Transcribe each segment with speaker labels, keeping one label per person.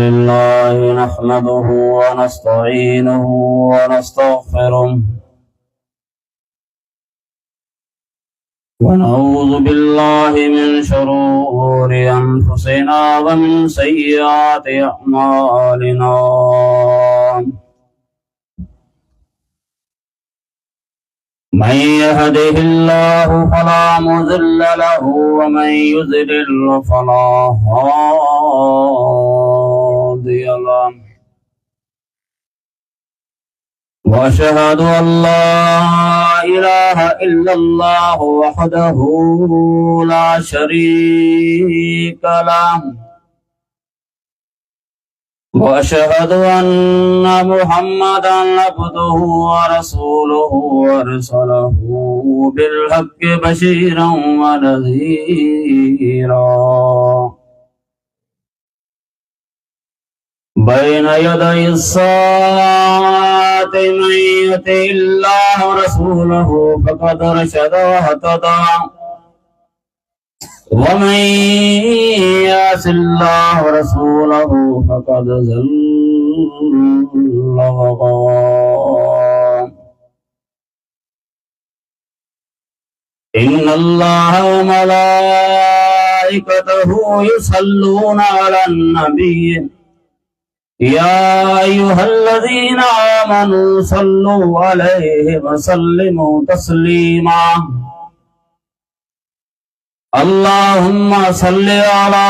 Speaker 1: لله نحمده ونستعينه ونستغفره ونعوذ بالله من شرور أنفسنا ومن سيئات أعمالنا من يهده الله فلا مضل له ومن يضلل فلا هادي له وأشهد أن لا إله إلا الله وحده لا شريك له وأشهد أن محمدا عبده ورسوله أرسله بالحق بشيرا ونذيرا بين يدي الساعة من يطع الله ورسوله فقد رشد واهتدى ومن يعص الله ورسوله فقد ضل وغوى إن الله وملائكته يصلون على النبي يا أيها الذين آمنوا صلوا عليه وسلموا تسليما اللهم صل على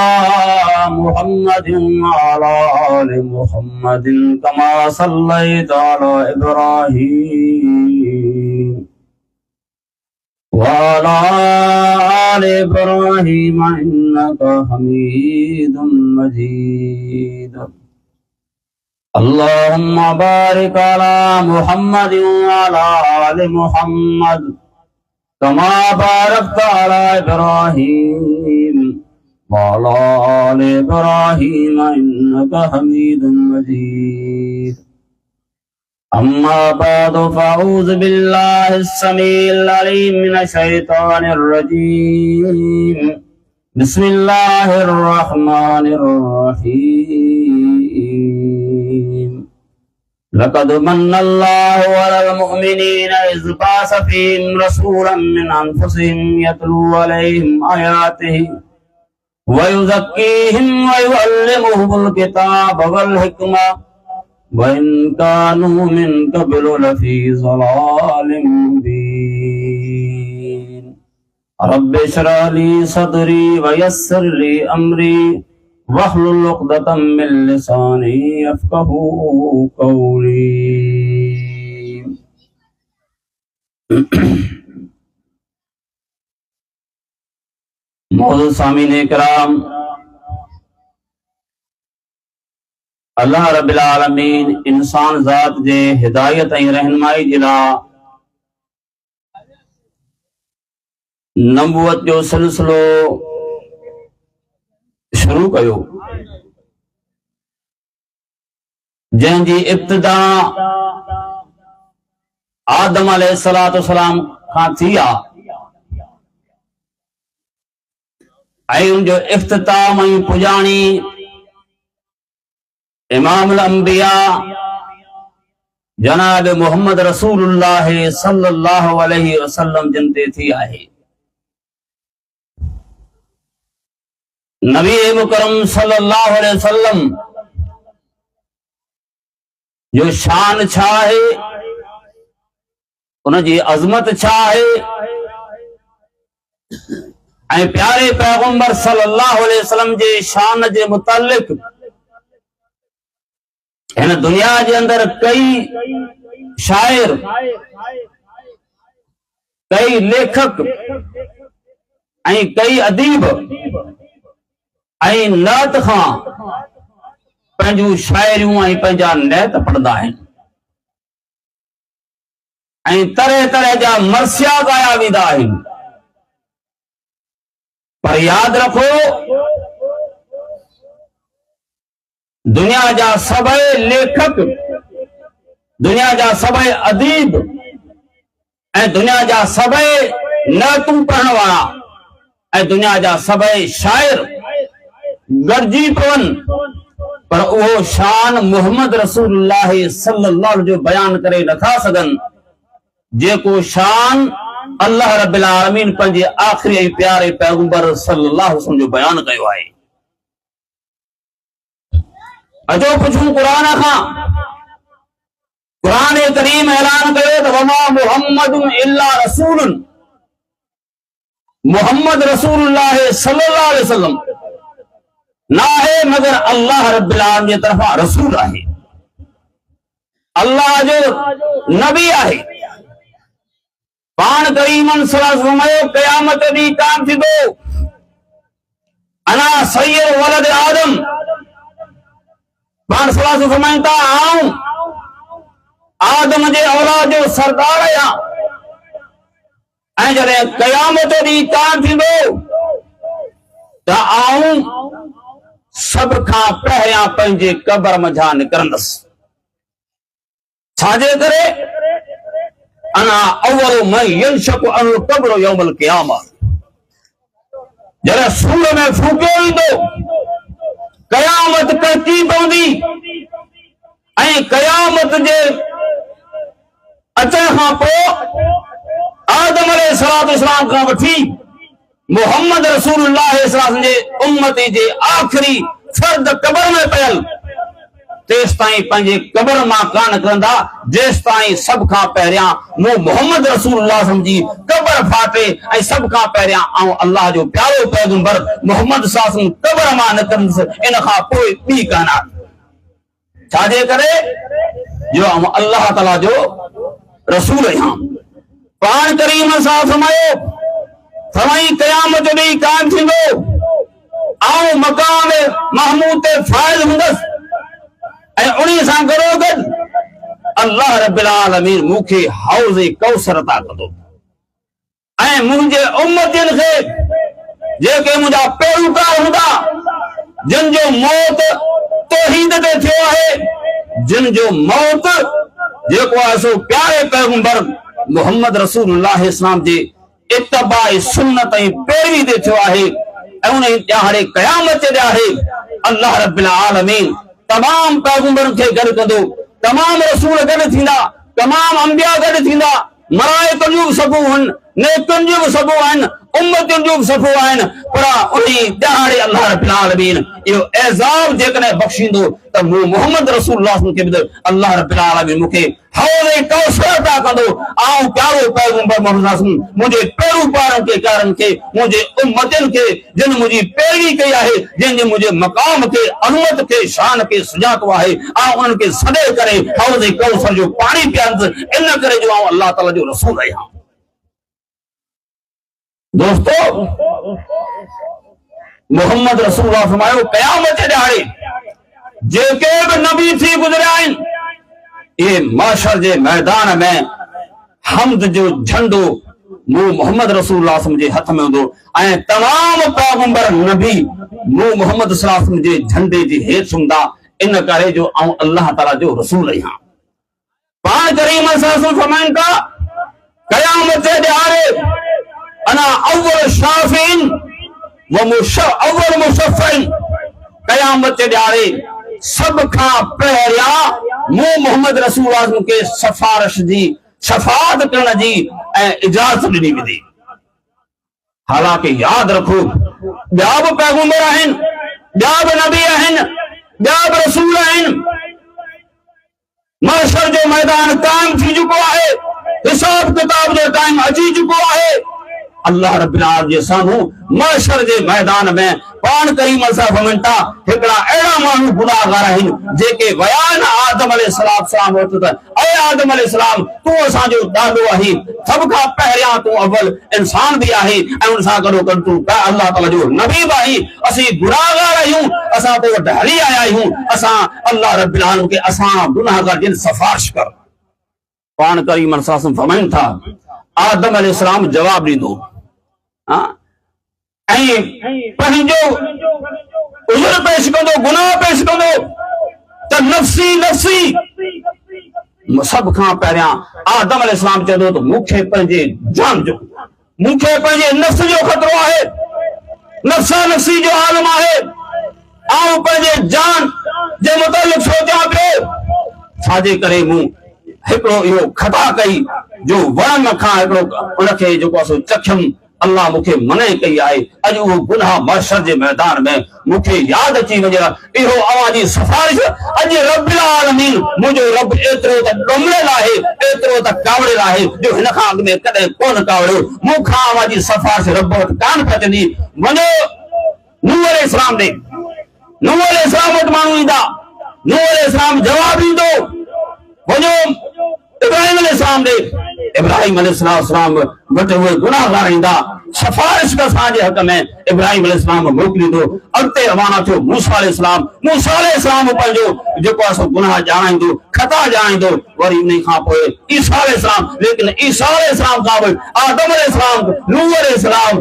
Speaker 1: محمد وعلى آل محمد كما صليت على إبراهيم وعلى آل إبراهيم إنك حميد مجيد اللهم بارك على محمد وعلى آل محمد كما باركت على إبراهيم وعلى آل إبراهيم إنك حميد مجيد أما بعد فأعوذ بالله السميع العليم من الشيطان الرجيم بسم الله الرحمن الرحيم لقد من الله على المؤمنين إذ بعث فيهم رسولا من أنفسهم يتلو عليهم آياته ويزكيهم ويعلمهم الكتاب والحكمة وإن كانوا من قبل لفي ضلال مبين رب اشرح لي صدري ويسر لي أمري واحلل عقدة من لساني يفقهوا قولي मौजूद सामीन इकराम अल्लाह रब्बिल आलमीन इंसान ज़ात जे हिदायत ऐं रहनुमाई जे लाइ नबूवत जो सिलसिलो शुरू कयो जंहिंजी इब्तिदा आदम अलैहिस्सलाम खां थी आहे ऐं उनजो इख्तिताम ऐं पुॼाणी इमामुल अंबिया जनाब मोहम्मद रसूलुल्लाह सल्लल्लाहु अलैहि वसल्लम जिन ते थी आहे नबी मुकरम सल्लल्लाहु अलैहि वसल्लम जो शान छा है उनजी अज़मत छा है ऐं प्यारे पैगंबर सल्लल्लाहु अलैहि वसल्लम जे शान जे मुतालिक हिन दुनिया जे अंदर कई शायर कई लेखक ऐं कई अदीब ऐं नात खां पंहिंजूं शायरियूं ऐं पंहिंजा नैत पढ़ंदा आहिनि ऐं तरह तरह जा मरसिया ॻाया वेंदा आहिनि पर याद रखो दुनिया जा सभई लेखक दुनिया जा सभई अदीब ऐं दुनिया जा सभई नातूं पढ़ण वारा ऐं दुनिया जा सभई शाइर गॾिजी पवनि पर वो शान मोहम्मद रसूलुल्लाह सल्लल्लाहु अलैहि जो बयान करे नथा सघन जेको शान अल्लाह रब्बिल आलमीन पंहिंजे आखिरी ऐं प्यारे पैगंबर सल्लल्लाहु अलैहि वसल्लम जो बयान कयो आहे। अचो पुछूं क़ुरान खां। क़ुरान करीम ऐलान कयो त वमा मुहम्मदुन इल्ला रसूलुन, मोहम्मद रसूलुल्लाह सल्लल्लाहु अलैहि वसल्लम ना है मगर अल्लाह रब्बिल आलमीन जी तरफा रसूल आहे, अल्लाह जो नबी आहे। पान करीमन सल्लल्लाहु अलैहि वसल्लम क़यामत ॾींहुं काम थींदो अना सय्यद वलद आदम, पान सल्लल्लाहु अलैहि वसल्लम फरमाइनि था आऊं आदम जे औलाद जो सरदार आहियां ऐं जॾहिं क़यामत ॾींहुं काम थींदो त आऊं सब खां पहिरियां पंहिंजे क़बर मंझां निकिरंदुसि। छाजे करे अना अव्वल मन यंशकु अल क़ब्र यौमल क़ियामा, जॾहिं सूर में फूकियो ईंदो क़यामत कची पवंदी ऐं क़यामत जे अचण खां पोइ आदम अलैहिस्सलाम खां वठी मोहम्मद रसूलुल्लाह सल्लल्लाहु अलैहि वसल्लम जे उम्मती जे आखिरी फर्द क़बर में पयल तेस ताईं पंहिंजे क़बर मां कान निकिरंदा जेस ताईं सब खां पहिरियां मूं मोहम्मद रसूलुल्लाह सल्लल्लाहु अलैहि वसल्लम जी क़बर फाटे ऐं सब खां पहिरियां आऊं अल्लाह जो प्यारो पैगंबर मोहम्मद सल्लल्लाहु अलैहि वसल्लम क़बर मां निकिरंदुसि। इन खां पोइ ॿी कानात। छाजे करे जो आऊं अल्लाह ताला जो रसूल आहियां। पाण करीम सां फरमाई क़यामत ॾींहुं काइम थींदो आऊं मकाम महमूद ते फाइज़ हूंदुसि ऐं उन्हीं सां गॾोगॾु अल्लाह रब्बिल आलमीन मूंखे हौज़ कौसर अता कंदो ऐं मुंहिंजे उम्मतियुनि खे जेके मुंहिंजा पेरूकार हूंदा जिन जो मौत तौहीद ते थियो आहे, जिन जो मौत जेको आहे सो प्यारे पैगंबर मोहम्मद रसूलुल्लाह इस्लाम जे इत्तबाए सुन्नत ऐं पैरवी ते थियो आहे ऐं उन ॾियारे क़यामत जे ॾियारे अल्लाह रब्बिल आलमीन तमाम पैगंबरनि खे गॾु कंदो, तमाम रसूल गॾु थींदा, तमाम अंबिया गॾु थींदा, मलाइकनि जूं बि सफ़ूं आहिनि, नेकनि जूं बि सफ़ूं आहिनि, उम्मतियुनि जूं बि सफ़ूं आहिनि, पर उन ॾियारे अल्लाह रब्बिल आलमीन इहो एज़ाब जेकॾहिं बख़्शींदो त मूं मोहम्मद रसूलुल्लाह खे बि अल्लाह रब्बिल आलमीन मूंखे हौज़ कौसर अता कंदो। आऊं प्यारो पैगंबर मोहम्मद मुंहिंजे पेरूकारनि खे प्यारनि खे मुंहिंजे उम्मतियुनि खे जिन मुंहिंजी पैरवी कई आहे, जिन मुंहिंजे मक़ाम खे अनुमत खे शान खे सुञातो आहे, आऊं उन्हनि खे सॾे करे हौज़ कौसर जो पाणी पीआरींदुसि। इन करे जो आऊं अल्लाह ताला जो रसूल आहियां। दोस्तों मोहम्मद रसूलुल्लाह फरमायो क़यामत जे ॾियारे जेके बि नबी थी गुज़रिया आहिनि ये माशर जे मैदान में हमद जो झंडो मूं मोहम्मद रसूलुल्लाह जे हथ में हूंदो ऐं तमाम पैगंबर नबी मूं मोहम्मद सल्लल्लाहु अलैहि वसल्लम जे झंडे जे हेठि हूंदा। इन करे जो आऊं अल्लाह ताला जो रसूल आहियां। पाण करीम सल्लल्लाहु अलैहि वसल्लम फरमाइनि था क़यामत जे ॾियारे अना अव्वल शाफ़िन व अव्वल मुशफ़्फ़िन, क़यामत जे ॾियारे सब खां पहिरियां मूं मोहम्मद रसूलुल्लाह खे सफ़ारिश जी शफ़ाअत करण जी ऐं इजाज़त ॾिनी वेंदी। हालांकि यादि रखो ॿिया बि पैगंबर आहिनि, ॿिया बि नबी आहिनि, ॿिया बि रसूल आहिनि। महशर जो मैदान काइम थी चुको आहे, हिसाब किताब जो टाइम अची चुको आहे। अल्लाह रब्बिल आलमीन जे साम्हूं महशर जे मैदान में पाण करीम सां फरमाइनि हिकिड़ा अहिड़ा माण्हू गुनाहगार आहिनि जेके विया आहिनि आदम अलैहिस्सलाम वटि त ऐं आदम अलैहिस्सलाम तूं असांजो ॾाॾो आहीं, सभ खां पहिरियां तूं अव्वल इंसान बि आहीं ऐं उन सां गॾोगॾु तूं अल्लाह ताला जो नबी बि आहीं। असीं गुनाहगार आहियूं, असां तो वटि हली आया आहियूं, असां अल्लाह रब्बिल आलमीन खे असां गुनाहगार जिन सिफ़ारिश कर। पाण करीम सां फरमाइनि था आदम अलैहिस्सलाम जवाब ॾींदो ऐं पंहिंजो उज़र पेश कंदो, गुनाह पेश कंदो त नफ़्सी नफ़्सी। सभ खां पहिरियां आदम अलैहिस्सलाम चवंदो त मूंखे पंहिंजे जान जो, मूंखे पंहिंजे नफ़्स जो ख़तरो आहे, नफ़्सा नफ़्सी जो आलम आहे आऊं पंहिंजे जान जे मुतालिक़ सोचां पियो छाजे करे मूं हिकिड़ो इहो खता कई जो वण खां हिकिड़ो उनखे जेको आहे सो चखियमि अल्लाह मूंखे मने कई आहे अॼु उहो गुनाह महशर जे मैदान में मूंखे यादि अची वञे इहो अव्हां जी सिफारिश अॼु रब्बिल आलमीन मुंहिंजो रब एतिरो त ॾुमिरियल आहे एतिरो त कावड़ियल आहे जो हिन खां अॻु में कॾहिं कोन कावड़ियो मूंखां अव्हां जी सिफारिश रब वटि कान पइजंदी वञो नूह अलैहिस्सलाम ॾे नूह अलैहिस्सलाम वटि माण्हू ईंदा नूह अलैहिस्सलाम जवाब ॾींदो वञो इब्राहिम अलैहिस्सलाम ॾे इब्राहिम अलैहिस्सलाम वटि उहे गुनाहगार ईंदा सिफारिश असांजे हक़ में इब्राहिम अलैहिस्सलाम मोकिलींदो अॻिते रवाना थियो मूसा अलैहिस्सलाम पंहिंजो जेको आहे सो गुनाह ॼाणाईंदो खता ॼाणाईंदो वरी उन खां पोइ ईसा अलैहिस्सलाम लेकिन ईसा अलैहिस्सलाम खां पोइ आदम अलैहिस्सलाम नूह अलैहिस्सलाम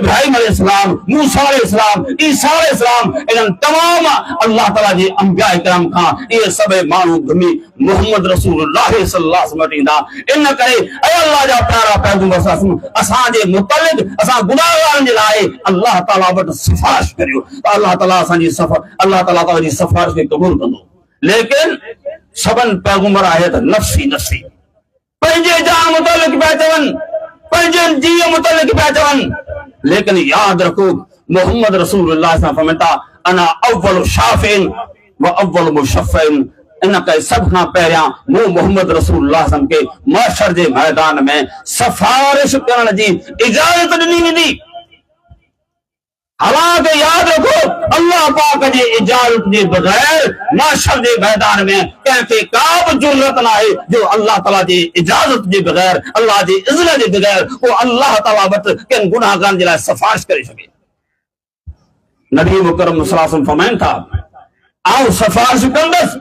Speaker 1: इब्राहिम अलैहिस्सलाम मूसा अलैहिस्सलाम ईसा अलैहिस्सलाम इन्हनि तमाम अल्लाह ताला जे अंबिया इकराम खां इहे सभई माण्हू घुमी मोहम्मद रसूलुल्लाह सल्लल्लाहु अलैहि वसल्लम ईंदा इन करे ऐं अल्लाह जा प्यारा पैगंबर असांजे मुतलिक़ असां गुनाहगारनि जे लाइ अल्लाह ताला वटि सिफारिश करियो त अल्लाह ताला असांजी अल्लाह ताला तव्हांजी सिफारिश खे क़बूल कंदो लेकिन सभिनि पैगंबर आहे त नफ़्सी नफ़्सी पंहिंजे जान मुतलिक़ पिया चवनि पंहिंजे जीअ मुतलिक़ पिया चवनि लेकिन यादि रखो मोहम्मद रसूलुल्लाह सां फरमाता अना अव्वल शाफिन व अव्वल मुशफ़िन इन करे सब खां पहिरियां मूं मोहम्मद रसूलुल्लाह के महशर जे मैदान में सिफारिश करण जी इजाज़त ॾिनी वेंदी हालांकि यादि रखो अल्लाह पाक जे इजाज़त जे बगैर महशर जे मैदान में कंहिंखे का बि जुर्रत न आहे जो अल्लाह ताला जी इजाज़त जे बगैर अल्लाह जी इज़्न जे बगैर वो अल्लाह ताला वटि कंहिं गुनाहगारनि जे लाइ सिफारिश करे सघे नबी मुकरम सल्लल्लाहु अलैहि वसल्लम फरमाइनि था आऊं सिफारिश कंदसि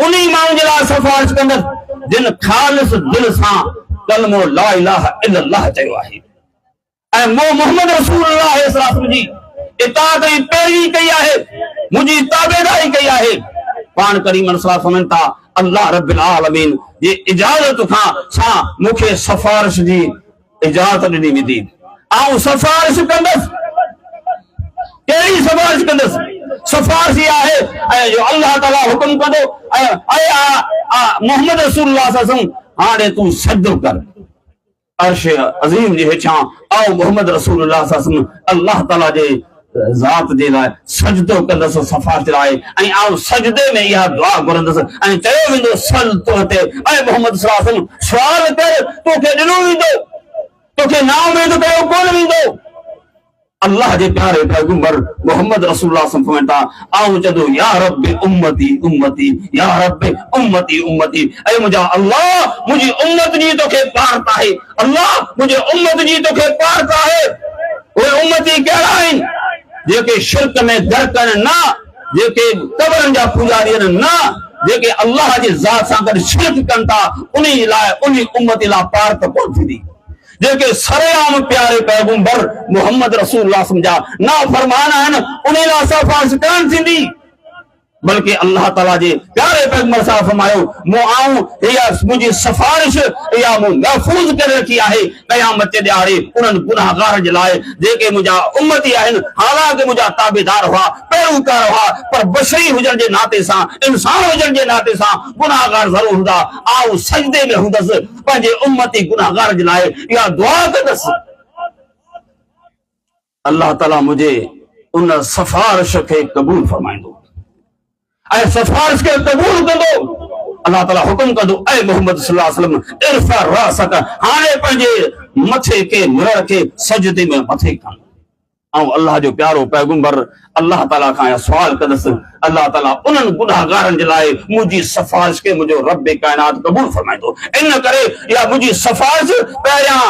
Speaker 1: उन्हीं माण्हुनि जे लाइ सिफारिश कंदसि जिन ख़ालिस दिलि सां कलमो ला इलाहा इल्लल्लाह चयो आहे ऐं मूं मोहम्मद रसूलुल्लाह सल्लल्लाहु अलैहि वसल्लम जी इताअत जी पैरवी कई आहे मुंहिंजी ताबेदारी कई आहे पाण करीम सल्लल्लाहु अलैहि वसल्लम था अल्लाह रब्बिल आलमीन जी इजाज़त खां सां मूंखे सिफारिश जी इजाज़त ॾिनी वेंदी ऐं सिफारिश कंदसि कहिड़ी सिफारिश कंदसि सिफारिश आहे ऐं जो अल्लाह ताला हुकुम कंदो ऐं मोहम्मद रसूलुल्लाह सल्लल्लाहु अलैहि वसल्लम हाणे तूं सजदो कर अर्श अज़ीम जे हेठां आओ मोहम्मद रसूलुल्लाह सल्लल्लाहु अलैहि वसल्लम अल्लाह ताला जे ज़ात जे लाइ सजदो कंदसि सिफारिश लाइ ऐं आऊं सजदे में इहा दुआ घुरंदसि ऐं चयो वेंदो सल तो ते ऐं मोहम्मद सल्लल्लाहु अलैहि वसल्लम सुवाल कर तोखे ॾिनो वेंदो तोखे ना उमेद कयो कोन वेंदो अल्लाह जे प्यारे पैगंबर मोहम्मद रसूलुल्लाह सल्लल्लाहु अलैहि वसल्लम आऊं चदो या रब्बी उम्मती उम्मती या रब्बी उम्मती उम्मती ऐ मुंहिंजा अल्लाह मुंहिंजी उम्मत जी तोखे पारत आहे अल्लाह मुंहिंजे उम्मत जी तोखे पारत आहे उहे उम्मती कहिड़ा आहिनि जेके शिरक में दरकनि न जेके कबरनि जा पुजारी आहिनि न जेके अल्लाह जी ज़ात सां गॾु शिरक कनि था उन लाइ उन उम्मत लाइ पारत कोन थींदी जेके सरेआम प्यारे पैगंबर मोहम्मद रसूलुल्लाह समझा ना फरमान आहिनि उन लाइ सिफारिश कोन थींदी बल्कि अल्लाह ताला जे प्यारे पैगंबर सां फरमायो मूं आऊं इहा मुंहिंजी सिफारिश इहा मूं महफूज़ करे रखी आहे क़यामत जे ॾियारे उन्हनि गुनाहगारनि जे लाइ जेके मुंहिंजा उम्मती आहिनि हालांकि मुंहिंजा ताबेदार हुआ पैरोकार हुआ पर बशरी हुजण जे नाते सां इंसान हुजण जे नाते सां गुनाहगार ज़रूर हूंदा आऊं सजदे में हूंदसि पंहिंजे उम्मती गुनाहगार जे लाइ इहा दुआ कंदसि अल्लाह ताला मुंहिंजे उन सिफारिश खे क़बूल फरमाईंदो ऐं सिफारिश खे क़बूल कंदो अल्लाह ताला हुकुम कंदो ऐ मोहम्मद सल्लल्लाहु अलैहि वसल्लम इरफा रासक हाणे पंहिंजे मथे के मुरड़ के सजदे में मथे खण ऐं अल्लाह जो प्यारो पैगंबर अल्लाह ताला खां सवाल कंदसि अल्लाह ताला उन्हनि गुनाहगारनि जे लाइ मुंहिंजी सिफारिश खे मुंहिंजो रब काइनात क़बूल फरमाईंदो इन करे इहा मुंहिंजी सिफारिश पहिरियां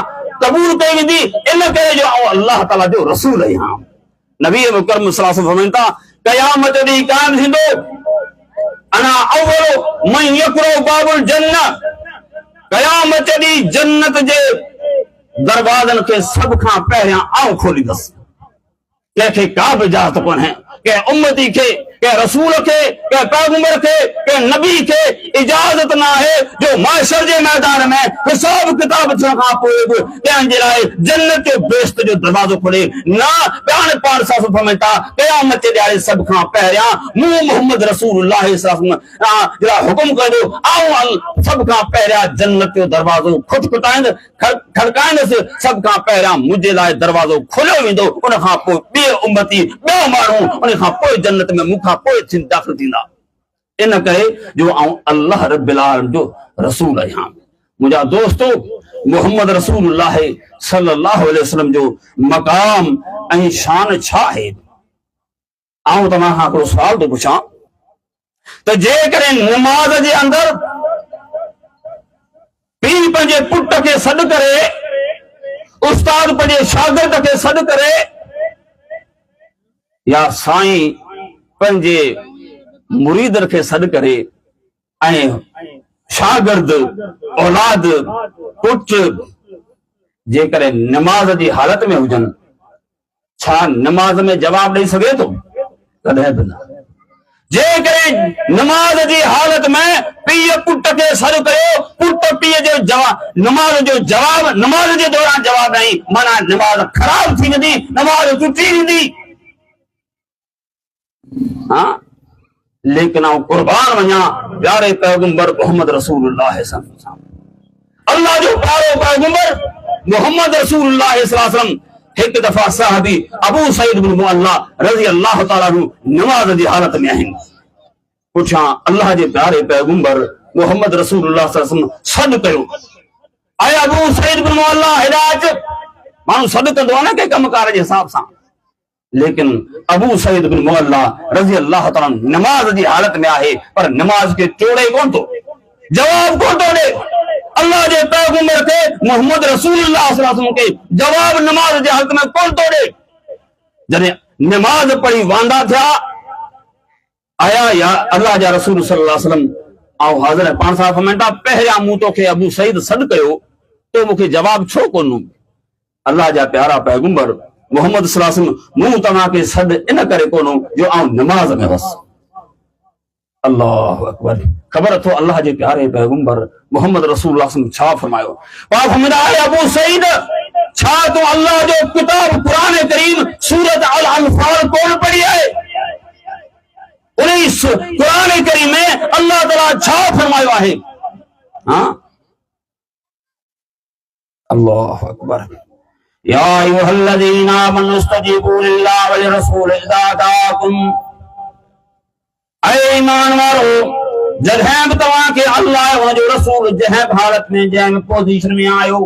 Speaker 1: क़बूल कई वेंदी इन करे जो अल्लाह ताला जो रसूल आहियां नबी मुकरम सल्लल्लाहु अलैहि वसल्लम फरमाइनि था क़यामत ॾींहुं क़ाइम थींदो अना अव्वल मन यकरो बाबुल जन्नत क़यामत ॾींहुं जन्नत जे दरवाज़नि खे सभ खां पहिरियां आऊं खोलींदसि कंहिंखे का बि इजाज़त कोन्हे कंहिं उम्मती खे के रसूल के पैगंबर के नबी के इजाजत ना है जो माशर जे मैदान में हिसाब किताब खां पोइ बि कंहिंजे लाइ जन्नत जो बेश्त जो दरवाज़ो खोले ना प्याणे पाण सां फरमाइता क़यामत जे ॾियारे सभ खां पहिरियां मूं मोहम्मद रसूलुल्लाह जरा हुकुम कयो आऊं सभ खां पहिरियां जन्नत जो दरवाज़ो खड़काईंदुसि सभ खां पहिरियां मुंहिंजे लाइ दरवाज़ो खोलियो वेंदो उन खां पोइ ॿिए उम्मती ॿियो माण्हू उन खां पोइ जन्नत में मूंखां पोइ दाख़िल थींदा इन करे जो आऊं अल्लाह रब्बिल आलमीन जो रसूल आहियां। मुंहिंजा दोस्तो मोहम्मद रसूलुल्लाह सल्लल्लाहु अलैहि वसल्लम जो मक़ाम ऐं शान छा आहे। आऊं तव्हां खां हिकिड़ो सुवाल थो पुछां त जेकॾहिं नमाज़ जे अंदरि पीउ पंहिंजे पुट खे सॾु करे उस्ताद पंहिंजे शागिर्द खे सॾु करे या साईं पंहिंजे मुरीद खे सॾु करे ऐं शागिर्द औलाद पुट जेकॾहिं नमाज़ जी हालत में हुजनि छा नमाज़ में जवाब ॾेई सघे थो? कॾहिं बि न। जेकॾहिं नमाज़ जी हालत में पीउ पुट खे सॾु कयो पुट पीउ जो जवाब नमाज़ जे दौरान जवाब ॾेई माना नमाज़ ख़राब थी वेंदी नमाज़ टुटी वेंदी। हाँ लेकिन आऊं कुर्बान वञा प्यारे पैगंबर मोहम्मद रसूलुल्लाह अल्लाह जो प्यारो पैगंबर मोहम्मद रसूलुल्लाह एक दफा साहबी अबू सईद बिन मुअल्ला रज़ी अल्लाह तआला अन्हु नमाज जी हालत में आहिनि। पुछा अल्लाह जे प्यारे पैगंबर मोहम्मद रसूलुल्लाह सॾु कयो आए अबू सईद बिन मुअल्ला हिदायत माण्हू सॾु कंदो आहे न के कमकार जे हिसाब सां लेकिन अबू सईद बिन मुअल्ला रज़ी अल्लाह तआला नमाज जी हालत में आहे पर नमाज के टोड़े कोन थो जवाब कोन थो ॾे। अल्लाह जे पैगंबर के मोहम्मद रसूलुल्लाह सल्लल्लाहु अलैहि वसल्लम के जवाब नमाज जे हालत में कोन थो ॾे। जॾहिं नमाज पढ़ी वांदा थिया आया या अल्लाह जा रसूल सल्लल्लाहु अलैहि वसल्लम आऊं हाज़िर पाण सां फरमाइता पहिरियां मूं तोखे अबू सईद सॾु कयो तो मूंखे जवाब छो कोन? अल्लाह जा प्यारा पैगंबर मोहम्मद सल्लल्लाहु अलैहि वसल्लम मूं तव्हांखे सॾु इन करे कोन जो आऊं नमाज में हुअसि। अल्लाहु अकबर। ख़बर अथव अल्लाह जे प्यारे पैगंबर मोहम्मद रसूलुल्लाह छा फरमायो? पाक फरमाया है अबू सईद छा तूं अल्लाह जो किताब कुरान करीम सूरत अल अनफाल कोन पढ़ी है? उन कुरान करीम में अल्लाह ताला छा फरमायो है? हां अल्लाहु अकबर। या अय्युहल्लज़ीना आमनू इस्तजीबू लिल्लाहि व लिरसूलिहि इज़ा दाअकुम ऐ ईमान वारो जॾहिं बि तव्हांखे अल्लाह ऐं हुन जो रसूल जंहिं बि हालत में जंहिं बि पोज़ीशन में आयो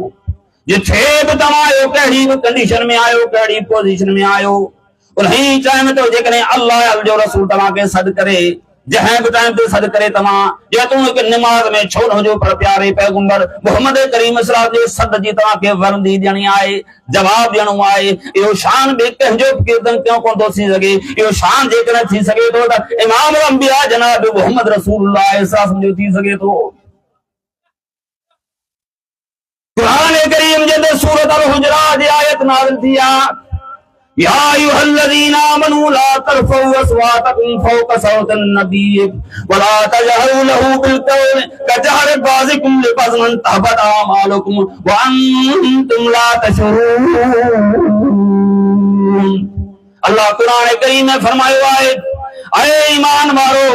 Speaker 1: जिथे बि तव्हां आहियो कहिड़ी बि कंडीशन में आयो कहिड़ी पोज़ीशन में आयो उन ही टाइम ते जेकॾहिं अल्लाह ऐं जो रसूल तव्हांखे सॾु करे जंहिं बि टाइम ते सॾु करे तव्हां जे तूं हिकु निमाज़ में छो न हुजो पर प्यारे पैगंबर मोहम्मद करीम सल्लल्लाहु अलैहि वसल्लम जे सॾ जी तव्हांखे वर्दी ॾियणी आहे जवाब ॾियणो आहे। इहो शान ॿिए कंहिंजो कीर्तन क्यों कोन थो थी सघे। इहो शान जेकॾहिं थी सघे थो त इमाम अंबिया जनाब मोहम्मद रसूलुल्लाह सल्लल्लाहु अलैहि वसल्लम जो थी सघे थो। कुरान करीम जे सूरत अल हुजरात जी आयत नाज़िल थी आहे या अय्युहल्लज़ीना आमनू ला तरफ़ऊ अस्वातकुम फ़ौक़ सौतिन नबी वला तजहरु लहू बिलक़ौल कजहरि बाज़िकुम लिबज़मन तहबत आमालुकुम व अंतुम ला तशउरून। अल्लाह कुरान करीम में फरमायो है ऐ ईमान वारो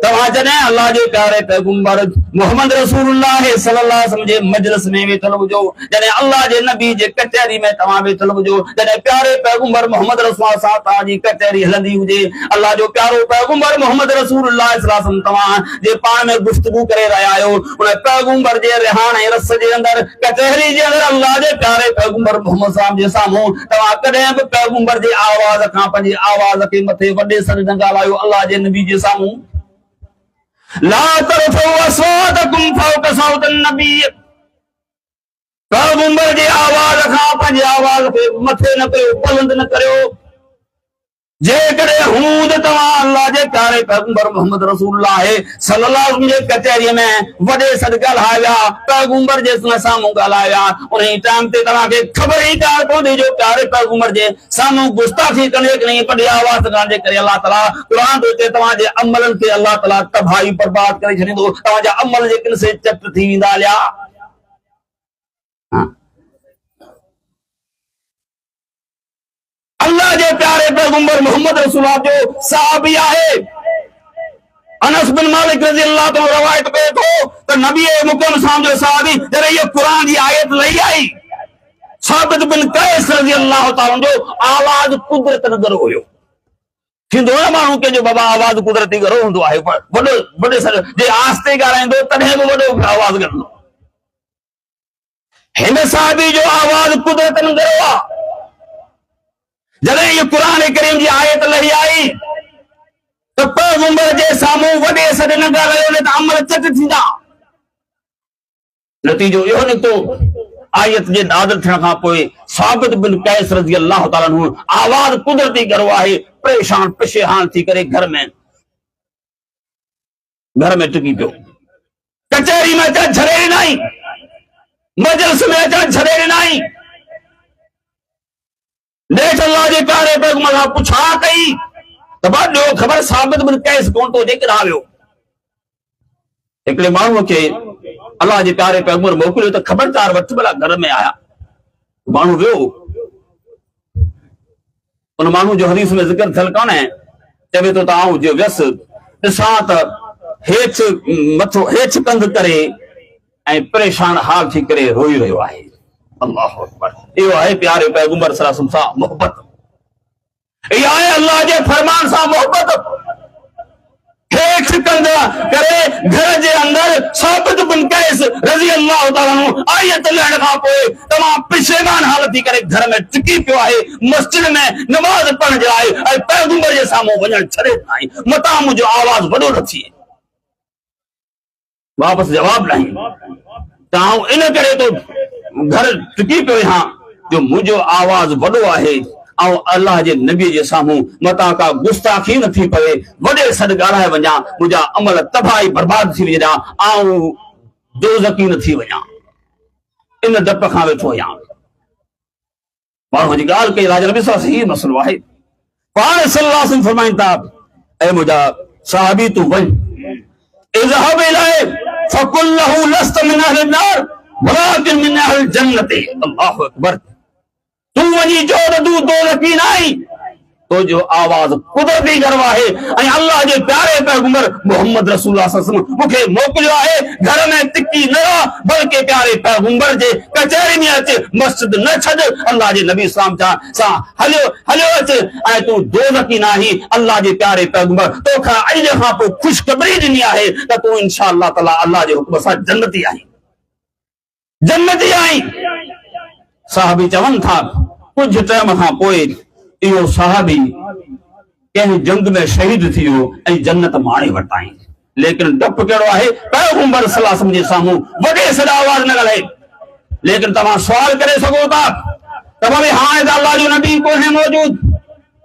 Speaker 1: तव्हां जॾहिं अल्लाह जे प्यारे पैगंबर मोहम्मद रसूलुल्लाह सल्लल्लाहु अलैहि वसल्लम जे मजलिस में वेठल हुजो जॾहिं अल्लाह जे नबी जे कचहरी में तव्हां वेठल हुजो जॾहिं प्यारे पैगंबर मोहम्मद रसूल सां तव्हांजी कचहरी हलंदी हुजे अल्लाह जो प्यारो पैगंबर मोहम्मद रसूलुल्लाह सल्लल्लाहु अलैहि वसल्लम तव्हां जे पाण में गुफ्तगू करे रहिया आहियो उन पैगंबर जे रिहाण ऐं रस जे अंदरि कचहरी जे अंदरि अल्लाह जे प्यारे पैगंबर मोहम्मद साहब जे साम्हूं तव्हां कॾहिं बि पैगंबर जे आवाज़ खां पंहिंजी आवाज़ खे मथे वॾे सर न ॻाल्हायो अल्लाह जे नबी जे साम्हूं ला तरफ़ऊ अस्वातकुम फ़ौक़ सौतिन नबी पैगंबर जी आवाज़ खां पंहिंजी आवाज़ खे मथे न कयो बुलंद न करियो। जेकॾहिं हूंद तव्हां अल्लाह जे प्यारे पैगंबर मोहम्मद रसूलुल्लाह सल्लल्लाहु अलैहि वसल्लम जे कचहरीअ में वॾे सॾु ॻाल्हाए विया, पैगंबर जे साम्हूं ॻाल्हाए विया, उन टाइम ते तव्हांखे ख़बर ई कान पवंदी जो प्यारे पैगंबर जे साम्हूं गुस्ताखी कंदे कि नहीं वॾी आवाज़ कान जे करे अल्लाह ताला क़ुरान थो चए तव्हांजे अमलनि खे अल्लाह ताला तबाही बर्बाद करे छॾींदो, तव्हांजा अमल जेके से चट थी वेंदा हलिया। अल्लाह जे प्यारे पैगंबर मोहम्मद रसूलुल्लाह जो सहाबी आहे अनस बिन मालिक रज़ी अल्लाह तो रवायत पे थो त नबी मुकरम साहब जो सहाबी जॾहिं ये कुरान जी आयत लही आई, साबित बिन कैस रज़ी अल्लाह ताला जो आवाज कुदरत नगर हुयो। थींदो न माण्हू कंहिंजो बाबा आवाज कुदरती करो हूंदो आहे, वॾो वॾे सर जे आस्ते ॻाल्हाईंदो तॾहिं बि वॾो आवाज कंदो। हिन सहाबी जो आवाज कुदरत नगर आहे। जॾहिं ये कुरान करीम जी आयत लही आई तो पैगंबर जे साम्हूं वॾे सॾ न ॻाल्हायो न त अमल चट थींदा। नतीजो इहो निकितो आयत जे नाज़िल थियण खां पोइ साबित बिन कैस रज़ी अल्लाह ताला अन्हु आवाज कुदरती करो आहे, परेशान परेशान थी करे घर में टिकी पियो। कचहरी में अचा छॾे ॾिनई, मजलिस में अचा छॾे ॾिनई। नेठ अल्लाह जे प्यारे पैगंबर खां पुछा कई त बा ॾियो ख़बर साबित बिन कैस कोन थो अचे किथां वियो। हिकिड़े माण्हूअ खे अल्लाह जे प्यारे पैगंबर मोकिलियो त ख़बरदार वठ भला घर में आया। माण्हू वियो, उन माण्हू जो हदीस में ज़िक्र थियल कान्हे, चवे थो त आऊं जो वियसि ॾिसां त हेठि कंध करे ऐं परेशान हाल थी करे रोई रहियो आहे। अल्लाहु अकबर। इहो आहे प्यारे पैगंबर सल्लल्लाहु अलैहि वसल्लम सां मोहब्बत। इहा आहे अल्लाह जे फरमान सां मोहब्बत। हेठि कंध करे घर जे अंदर साबित बिन कैस रज़ी अल्लाह ताला अन्हु आयत लहण खां पोइ तमाम परेशान हालत थी करे घर में टिकी पियो आहे, मस्जिद में नमाज पढ़ण जे लाइ ऐं पैगंबर जे साम्हूं वञण छॾे ॾिनई। मता मुंहिंजो आवाज़ वॾो न थिए, वापसि जवाब नहीं ताऊं इन करे तो घर टिकी पियो आहियां जो मुंहिंजो आवाज़ वॾो आहे ऐं अल्लाह जे नबी जे साम्हूं मता का गुस्ताखी न थी पवे, वॾे सॾ ॻाल्हाए वञा, मुंहिंजा अमल तबाही बर्बाद थी वञा ऐं दोज़खी न थी वञा। इन डप खां वेठो आहियां। माण्हू जी ॻाल्हि कई राजा नबी सां सही मसलो आहे। पाण सल्लल्लाहु अलैहि वसल्लम फरमाइनि था ऐं मुंहिंजा सहाबी तूं वञ इज़हब इलैहि फकुल लहू लस्त मिन अहलिन नार वलाकिन मिन अहलिल जन्नति। अल्लाहु अकबर। तू वञी जो त तूं दोज़खी न आई, तो जो आवाज कुदरती करो आहे ऐं अल्लाह जे प्यारे पैगंबर मोहम्मद रसूलुल्लाह सल्लल्लाहु अलैहि वसल्लम मूंखे मोकिलियो आहे घर में टिकी न रह बल्कि प्यारे पैगंबर जे कचहरी में अच, मस्जिद न छॾ। अल्लाह जे नबी सलाम सां हलियो अच ऐं तूं दोज़खी न आहीं। अल्लाह जे प्यारे पैगंबर तोखां अॼु खां पोइ ख़ुशख़बरी ॾिनी आहे त तूं इंशा अल्लाह ताला अल्लाह जे हुक्म सां जन्नती आहीं, जन्नती आहीं। साहबी चवनि था कुछ टाइम खां पोइ इहो सहाबी कंहिं जंग में शहीद थी वियो ऐं जन्नत माणे वरिताई। लेकिन डप कहिड़ो आहे, पैगंबर सल्लल्लाहु अलैहि वसल्लम जे साम्हूं वॾे सॾ आवाज़ न ॻाल्हाए। लेकिन तव्हां सुवाल करे सघो था त भाई हाणे त अल्लाह जो नबी कोन्हे मौजूद,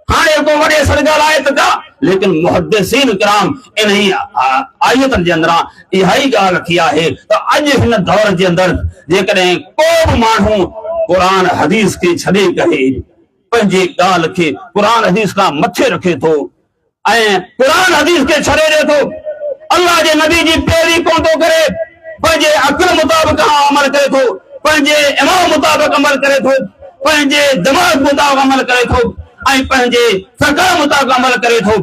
Speaker 1: हाणे को वॾे सॾ ॻाल्हाए त का। लेकिन मुहद्दिसीन किराम इन ई आयतनि जे अंदरां इहा ई ॻाल्हि रखी आहे त अॼु हिन दौर जे अंदरि जेकॾहिं को बि माण्हू क़ुरान हदीस खे छॾे करे पंहिंजी ॻाल्हि खे क़ुरान हदीस खां मथे रखे थो ऐं क़ुरान हदीस खे छॾे ॾिए थो, अल्लाह जे नबी जी पैरवी कोन थो करे, पंहिंजे अक़ल मुताबिक़ अमल करे थो, पंहिंजे इमाम मुताबिक़ अमल करे थो, पंहिंजे दिमाग़ मुताबिक़ अमल करे थो ऐं पंहिंजे फ़िक़ह मुताबिक़ अमल करे थो,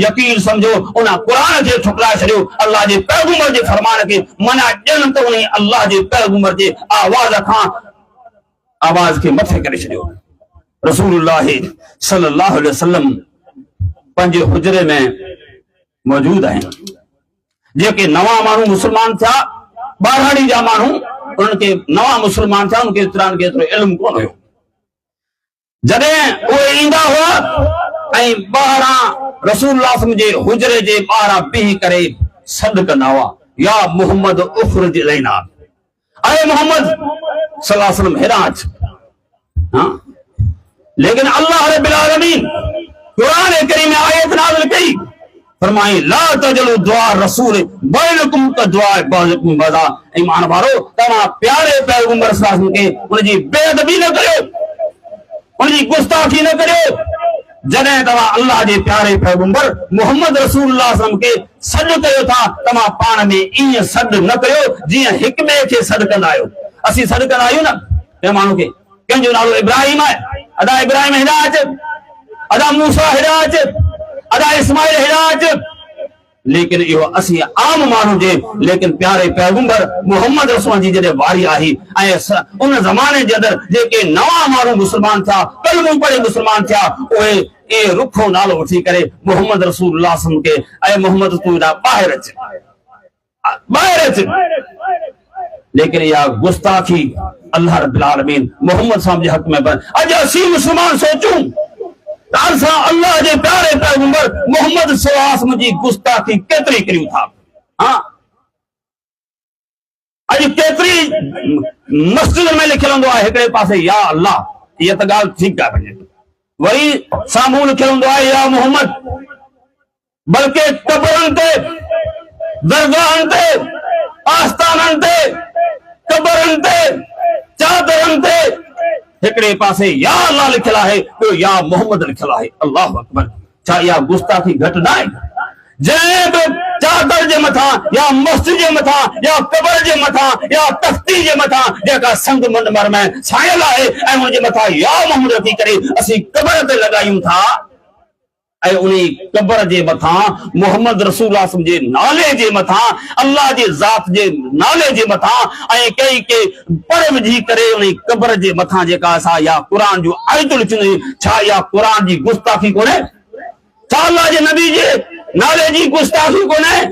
Speaker 1: यकीन समझो उन क़ुरान खे ठुकराए छॾियो, अल्लाह जे पैगंबर जे फरमान खे मना ॾियनि त उन अल्लाह जे पैगंबर जे आवाज़ खे मथे करे छॾियो। रसूलुल्लाह सल्लल्लाहु अलैहि वसल्लम पंहिंजे हुजरे में मौजूद आहिनि। जेके नवां माण्हू मुस्लमान थिया, ॿारहाड़ी जा माण्हू उन्हनि खे नवां मुस्लमान थिया, उनखे एतिरो इल्मु कोन हुयो। जॾहिं उहे ईंदा हुआ ऐं ॿाहिरां रसूलुल्लाह जे हुजरे जे ॿाहिरां बीही करे सॾ कंदा हुआ, या मोहम्मद उखरुज इलैना, अरे मोहम्मद सल्लल्लाहु अलैहि वसल्लम हेॾां अच। लेकिन अल्लाह रब्बुल आलमीन कुरान करीम में आयत नाज़िल कई, फरमाई ला तजलु दुआ रसूल बैनकुम का दुआ बाज़कुम बाज़ा। ईमान वारो तमा प्यारे पैगंबर सल्लल्लाहु अलैहि वसल्लम के उनकी बेअदबी न करियो, उनकी गुस्ताखी न करियो। जॾहिं तव्हां अल्लाह जे प्यारे पैगंबर मोहम्मद रसूलुल्लाह सल्लल्लाहु अलैहि वसल्लम के सॾु कयो था, तव्हां पाण में ईअं सॾु न कयो जीअं हिक ॿिए खे सॾु कंदा आहियो। असीं सॾु कंदा आहियूं न कंहिं माण्हू खे, कंहिंजो नालो इब्राहिम आहे, अदा इब्राहिम हेॾां अच, अदा मूसा हेॾां अच, अदा इस्माइल हेॾां अच। लेकिन इहो असीं आम माण्हू जे, लेकिन प्यारे पैगंबर मोहम्मद रसूल जी जॾहिं वारी आई ऐं उन ज़माने जे अंदरि जेके नवां माण्हू मुस्लमान थिया, कलमो पढ़े मुस्लमान थिया, उहे ए रुखो नालो वठी करे मोहम्मद रसूलुल्लाह सल्लल्लाहु अलैहि वसल्लम के ऐं मोहम्मद तू ॿाहिरि अच, ॿाहिरि अच। लेकिन इहा गुस्ताखी अल्लाह रब्बुल आलमीन मोहम्मद साहब जे हक़ में बन। अॼु असीं मुस्लमान सोचूं त असां अल्लाह जे प्यारे पैगंबर मोहम्मद सल्लल्लाहु अलैहि वसल्लम जी गुस्ताखी केतिरी करियूं था। हाँ, अॼु केतिरी मस्जिद में लिखियल हूंदो आहे हिकिड़े पासे या अल्लाह, इहा त ॻाल्हि ठीकु आहे, वरी साम्हूं लिखियल हूंदो आहे या मोहम्मद। बल्कि कबरनि ते, दरगाहनि ते, आस्थाननि ते, कबरनि ते, चादरनि ते हिकिड़े पासे या अल्लाह लिखियल आहे, ॿियो या मोहम्मद लिखियल आहे। अल्लाहु अकबर। छा इहा गुस्ताखी घटि न आहे? जंहिं बि चादर जे मथां या मस्जिद जे मथां या कबर जे मथां या तख्ती जे मथां जेका संगमरमर में छायल आहे ऐं हुनजे मथां या मोहम्मद रखी करे असीं कबर ते लॻायूं था, ऐं उन कबर जे मथां मोहम्मद रसूलुल्लाह सल्लल्लाहु अलैहि वसल्लम जे नाले जे मथां, अल्लाह जे ज़ात जे नाले जे मथां ऐं कई के पर विझी करे उन कबर जे मथां जेका असां या क़ुरान जो आयतूं लिखियूं, छा इहा क़ुरान जी गुस्ताखी कोन्हे? छा अल्लाह जे नबी जे नाले जी गुस्ताखी कोन्हे?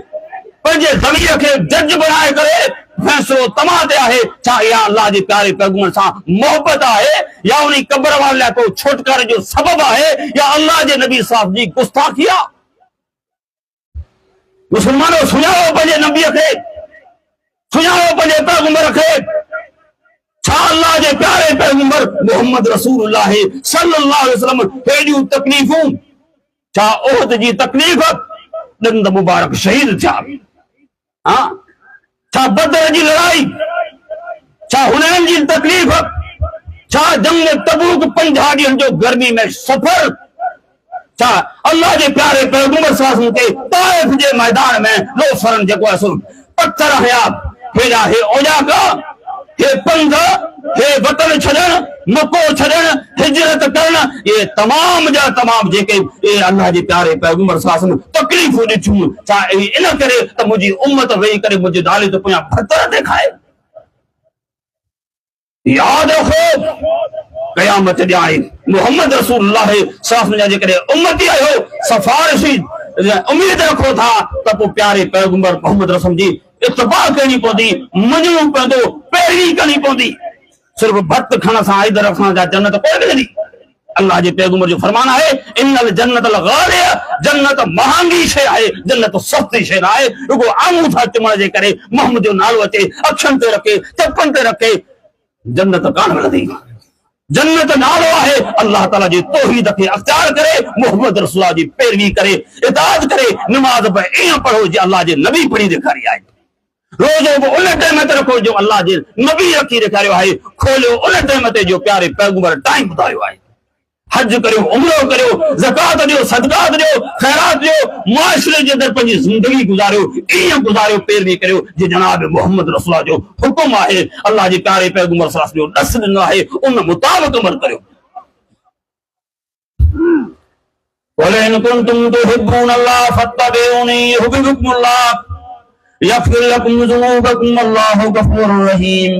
Speaker 1: पंहिंजे ज़मीर खे जज बनाए करे फैसलो तव्हां ते आहे, छा इहा अल्लाह जे प्यारे पैगंबर सां मोहबत आहे या उन कबर वारे लाइ को छुटकारे जो सबब आहे या अल्लाह जे नबी साहब जी गुस्ताखी आहे? मुसलमानों सुञाणो पंहिंजे नबीअ खे, सुञाणो पंहिंजे पैगंबर खे। छा अल्लाह जे प्यारे पैगंबर मोहम्मद रसूलुल्लाह सल्लल्लाहु अलैहि वसल्लम हेॾियूं तकलीफ़ूं, छा उहद जी तकलीफ़ ॾंद मुबारक शहीद थिया, हाँ, छा बदर जी लड़ाई, छा हुनैन जी तकलीफ़, छा जंग तबूक 50 ॾींहंनि जो गर्मी में सफ़र, छा अल्लाह जे प्यारे पैगंबर सल्लल्लाहु अलैहि वसल्लम के ताइफ जे मैदान में लोफरन जेको आहे पत्थर हया, हेॾा हे ओजाका, हे पंध, हे वतन छॾण, मको छॾण, हिजरत करण, ये तमाम जा तमाम जेके अल्लाह जे प्यारे पैगंबर सल्लल्लाहु अलैहि वसल्लम तकलीफ़ूं ॾिठियूं, छा इन करे त मुंहिंजी उम्मत वेही करे मुंहिंजे नाले ते पोयां भतर ते खाए? याद रखो क़यामत ॾियां मोहम्मद रसूलुल्लाह सल्लल्लाहु अलैहि वसल्लम जे करे उम्मती आहियो, सिफारिशी उम्मीद रखो था त पोइ प्यारे पैगंबर मोहम्मद रसूल जी इत्तिबा करणी पवंदी, मञणो पवंदो, पैरवी करणी पवंदी। सिर्फ भत खण सां इधर रखण जा जन्नत कोई मिलंदी। अल्लाह जे पैगंबर जो फरमान आहे, इन्नल जन्नत लगालिया, जन्नत महांगी शइ आहे, जन्नत सस्ती शइ न आहे। रुगो आंगूं था चुमण जे करे मोहम्मद जो नालो अचे, अखियुनि ते रखे, चपनि ते रखे, जन्नत कान मिलंदी। जन्नत नालो आहे, अल्लाह ताला जी तौहीद खे अख्तियार करे, मोहम्मद रसूलुल्लाह जी पैरवी करे, इताअत करे, नमाज पे ईअं पढ़ो जो अल्लाह जे नबी पढ़ी ॾेखारी आहे। रोज़ो बि उन टाइम ते रखो जो अल्लाह जे नबी रखी ॾेखारियो आहे, खोलियो उन टाइम ते जो प्यारे पैगंबर टाइम ॿुधायो आहे। हज करियो, उमरो करियो, ज़कात ॾियो, सदक़ात ॾियो, ख़ैरात ॾियो, मुआशरे जे अंदरि पंहिंजी ज़िंदगी गुज़ारियो, ईअं गुज़ारियो, पैरवी करियो जे जनाब मोहम्मद रसूलुल्लाह जो हुकुम आहे, अल्लाह जे प्यारे पैगंबर सल्लल्लाहु अलैहि वसल्लम जो ॾस ॾिनो आहे, उन मुताबिक़ अमल करियो। क़ुल इन कुंतुम तुहिब्बून अल्लाह फत्तबिऊनी युहब्बुकुमुल्लाह यग़फिर लकुम ज़ुनूबकुम अल्लाहु गफ़ूरुर रहीम।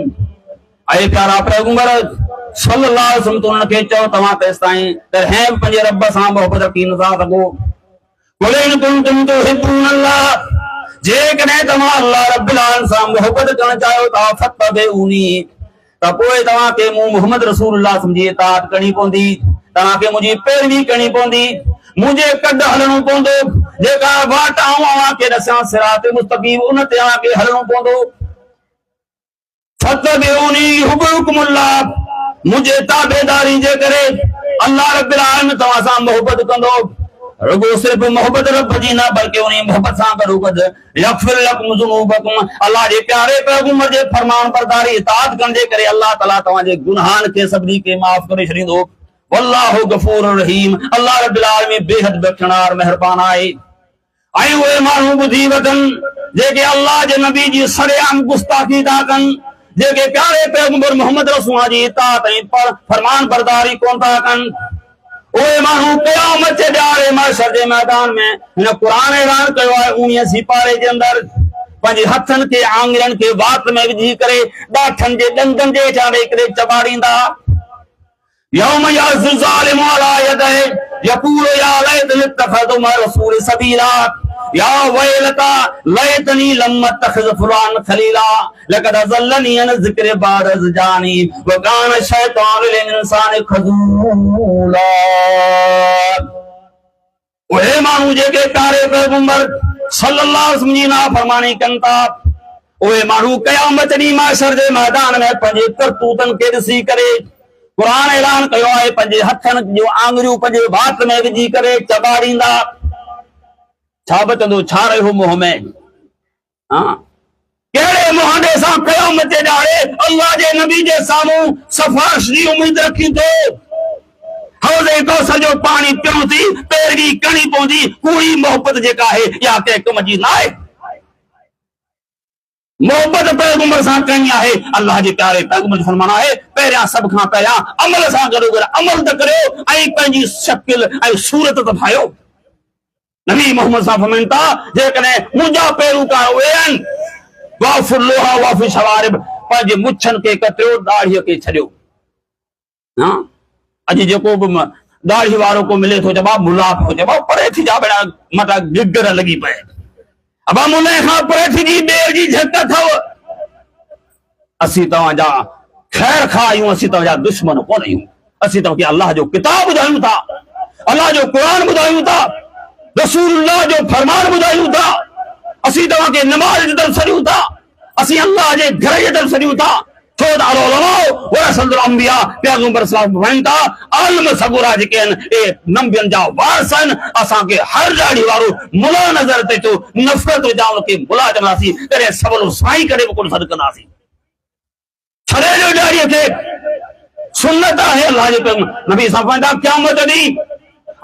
Speaker 1: ऐं प्यारा पैगंबर सल्लल्लाहु अलैहि वसल्लम उन्हनि खे चओ, तव्हां तेसि ताईं तरह पंहिंजे रब सां मोहबत रखी नथा सघो। क़ुल इन कुंतुम तुहिब्बून अल्लाह, जेकॾहिं तव्हां अल्लाह रब्बुल आलमीन सां मोहबत करणु चाहियो था, फत्तबिऊनी, त पोइ तव्हांखे मूं मोहम्मद रसूलुल्लाह जी इताअत करणी पवंदी, तव्हांखे मुंहिंजी पैरवी करणी पवंदी, मुंहिंजे कॾ हलणो पवंदो, जेका वाट आऊं अव्हांखे ॾसां सिरात मुस्तक़ीम, उन ते अव्हांखे हलणो पवंदो। फत्तबिऊनी युहब्बुकुमुल्लाह, मुंहिंजे ताबेदारी जे करे अल्लाह रब्बिल आलमीन तव्हां सां मोहब्बत कंदो, रुगो सिर्फ मोहब्बत रब जी ना बल्कि उन्हीं मोहब्बत सां गॾो गॾु यग़फिर लकुम ज़ुनूबकुम, अल्लाह जे प्यारे पैगंबर जे फरमान बरदारी इताअत करण जे करे अल्लाह ताला तव्हां जे गुनाहनि खे सभिनी खे माफ़ करे छॾींदो। वल्लाहु गफूरुर रहीम, अल्लाह रब्बिल आलमीन बेहद बख़्शणार मेहरबान आहे। ऐं उहे माण्हू ॿुधी वठनि जेके अल्लाह जे नबी जी सरेआम गुस्ताखी था कनि, जेके प्यारे पैगंबर मोहम्मद रसूल जी इताअत ऐं फरमान बरदारी कोन था कनि, ओए माण्हू क़यामत जे ॾियारे महशर जे मैदान में हिन क़ुरान ऐलान कयो आहे 19 पारे जे अंदरि पंहिंजे हथनि खे आङुरियुनि खे वात में विझी करे ॾाठनि जे ॾंदनि जे हेठां वेही करे चॿाड़ींदा। यौम यअज़्ज़ु ज़ालिमु अला यदैहि यक़ूलु या लैतनी इत्तख़ज़तु मअ रसूलि सबीला या वैलता लैतनी लम अत्तख़िज़ फुलान खलीला लक़द अज़ल्लनी अन ज़िक्रि बअद इज़ जानी व कान शैतानु लिल इंसानि खज़ूला। उहे माण्हू जेके प्यारे पैगंबर सल्लल्लाहु अलैहि वसल्लम जी नाफ़रमानी कनि था, उहे माण्हू क़यामत ॾींहुं महशर जे मैदान में पंहिंजे करतूतनि खे ॾिसी करे क़ुरान ऐलान कयो आहे पंहिंजे हथनि जूं आङुरियूं पंहिंजे वात में विझी करे चॿाड़ींदा। छा बचंदो, छा रहियो मुंह में? कहिड़े मुहांडे सां क़यामत जे ॾाढ़े अल्लाह जे नबी जे साम्हूं सिफ़ारिश जी उम्मीद रखी थो? हौज़े कौसर जो पाणी पियो थी पैरवी कणी पवंदी, कूड़ी मोहब्बत जेका आहे इहा कंहिं कम जी न आहे। मोहब्बत पैगंबर सां करणी आहे। अल्लाह जे प्यारे पैगंबर जो फरमान आहे पहिरियां सभ खां पहिरियां अमल सां गॾो गॾु अमल त करियो ऐं पंहिंजी शक्ल ऐं सूरत त ठाहियो। नबी मोहम्मद सां फरमाइनि था जेकॾहिं मुंहिंजा पैरूकार उहे आहिनि वाफ़िर लोहा वाफ़िर शवारिब, पंहिंजे मुछनि खे कतिरियो दाढ़ीअ खे छॾियो। अॼु जेको बि दाढ़ी वारो को मिले थो चइबो मुला पियो, चइबो परे थी जा भेणा मथां गिगर लॻी पए, अबा मुले खां परे थी जी ॿेर जी झक अथव। असीं तव्हांजा ख़ैर खां आहियूं, असीं तव्हांजा दुश्मन कोन आहियूं। असीं तव्हांखे अल्लाह जो किताब ॿुधायूं था, अल्लाह जो क़ुरान ॿुधायूं था, रसूलुल्लाह जो फरमान ॿुधायूं था। असीं तव्हांखे नमाज़ जी तरफ़ छॾियूं था, असीं अल्लाह जे घर जी तरफ़ छॾियूं था। छो त वरसतुल अंबिया पैगंबर सल्लल्लाहु अलैहि वसल्लम था आलिम सगुरा जेके आहिनि ए नबियनि जा वारिस आहिनि। असांखे हर दाढ़ी वारो मुला नज़र अचे थो, नफ़रत हुजां उनखे मुला चवंदासीं, कॾहिं सवलो साईं करे बि कोन सॾु कंदासीं। छॾे ॾियो दाढ़ीअ खे, सुन्नत आहे अल्लाह जे पैगंबर नबी सां फरमाईंदा क़यामत ॾींहुं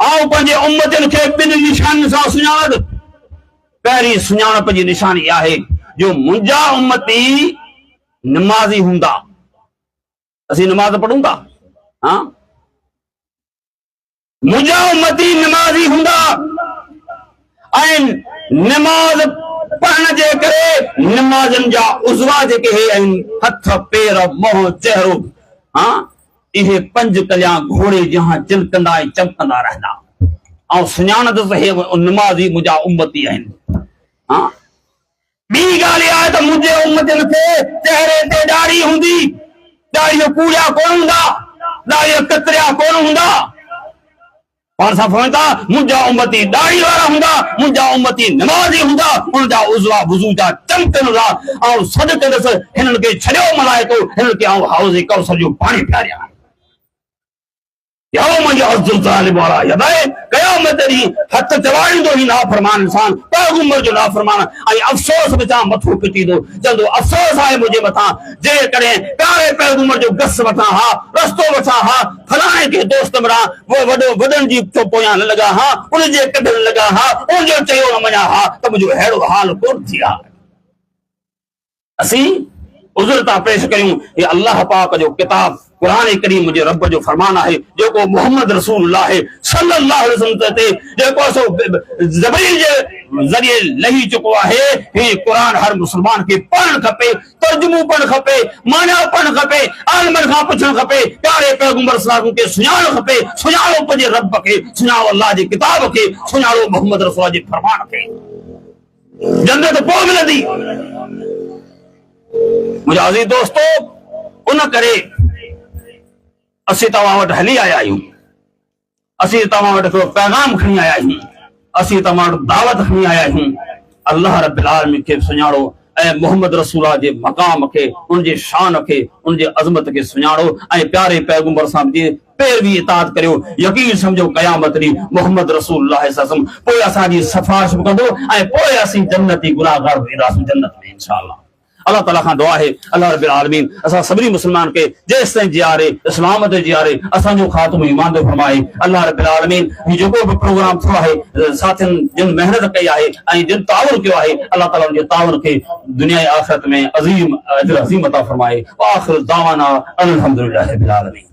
Speaker 1: आऊं पंहिंजे उम्मतनि खे ॿिनि निशानियुनि सां सुञाणंदुसि। पहिरीं सुञाणप जी निशानी आहे जो मुंहिंजा उम्मती नमाज़ी हूंदा। असीं नमाज़ पढ़ूं था, मुंहिंजा उम्मती नमाज़ी हूंदा ऐं नमाज़ पढ़ण जे करे नमाज़नि जा उज़वा जेके आहिनि हथ पेर मुंहुं चेहरो, इहे 5 कलियां घोड़े जहां चिलकंदा ऐं चमकंदा रहंदा। ऐं सुञाणंदुसि हे नमाज़ी मुंहिंजा उम्मती आहिनि। ॿी ॻाल्हि आहे त मुंहिंजे उम्मतनि खे चेहरे ते दाढ़ी हूंदी, दाढ़ीअ कूड़िया कोन हूंदा, दाढ़ीअ कतरिया कोन हूंदा। पाण सां फरमाइनि था मुंहिंजा उम्मती दाढ़ी वारा हूंदा, मुंहिंजा उम्मती नमाज़ी हूंदा, उनजा उज़वा वुज़ू जा चमकनि हूंदा। ऐं सॾु कंदुसि हिननि खे छॾियो मलाइको, हिननि खे आऊं हौज़े कौसर जो पाणी पियारियां। यौम यअज़्ज़ु ज़ालिमु अला यदैहि, क़यामत ॾींहुं हथ चवाड़ींदो ही नाफ़रमान इंसान पैगंबर जो नाफ़रमान ऐं अफ़सोस विचां मथो पिटींदो, चवंदो अफ़सोस आहे मुंहिंजे मथां जेकॾहिं प्यारे पैगंबर जो गस वठां हा, रस्तो वठां हा, फलाणे खे दोस्त बणा वो वॾनि जी पोयां न लॻा हा, उनजे कढण लॻा हा, उनजो चयो न मञा हा, त मुंहिंजो अहिड़ो हाल कोन थी हा। असीं उज़र था पेश करियूं। हे अल्लाह पाक जो किताब कुरान करीम मुंहिंजे रब जो फरमान आहे जेको मोहम्मद रसूलुल्लाह सल्लल्लाहु अलैहि वसल्लम ते जेको सो ज़बीर जे ज़रिए लही चुको आहे। हे कुरान हर मुस्लमान खे पढ़णु खपे, तर्जुमो पढ़णु खपे, माना पढ़णु खपे, आलिमनि खां पुछणु खपे, प्यारे पैगंबर सल्लल्लाहु अलैहि वसल्लम खे सुञाणणु खपे। सुञाणो पंहिंजे रब खे, सुञाणो अल्लाह जे किताब खे, सुञाणो मोहम्मद रसूल जे फरमान खे। जन्नत पोइ मिलंदी। मुंहिंजा अज़ीज़ दोस्तो, उन करे असीं तव्हां वटि हली आया आहियूं, असीं तव्हां वटि हिकिड़ो पैगाम खणी आया आहियूं, असीं तव्हां वटि दावत खणी आया आहियूं। अल्लाह रब्बिल आलमीन खे सुञाणो ऐं मोहम्मद रसूल जे मक़ाम खे, उनजे शान खे, उनजे अज़मत खे सुञाणो ऐं प्यारे पैगंबर साहब जे पैरवी इताअत करियो यकीन समझो क़यामत ॾींहुं मोहम्मद रसूलुल्लाह सल्लल्लाहु अलैहि वसल्लम पोइ असांजी सिफारिश कंदो ऐं पोइ असीं जन्नती गुनाहगार वेंदासीं जन्नत में इंशाअल्लाह। अल्लाह ताला खां दुआ है अल्लाह रब्बिल आलमीन असां सभिनी मुस्लमान के जेसि ताईं जियारे इस्लाम ते जियारे असांजो ख़ात्मो ईमान ते फरमाए। अल्लाह रब्बिल आलमीन ही जेको बि प्रोग्राम थियो आहे साथियुनि जिन मेहनत कई आहे ऐं जिन ताउन कयो आहे अल्लाह ताला उनजे ताउन खे दुनिया ऐं आख़िरत में अज़ीम अजर अज़ीम अता फरमाए। व आख़िर दावाना अल्हम्दुलिल्लाहि रब्बिल आलमीन।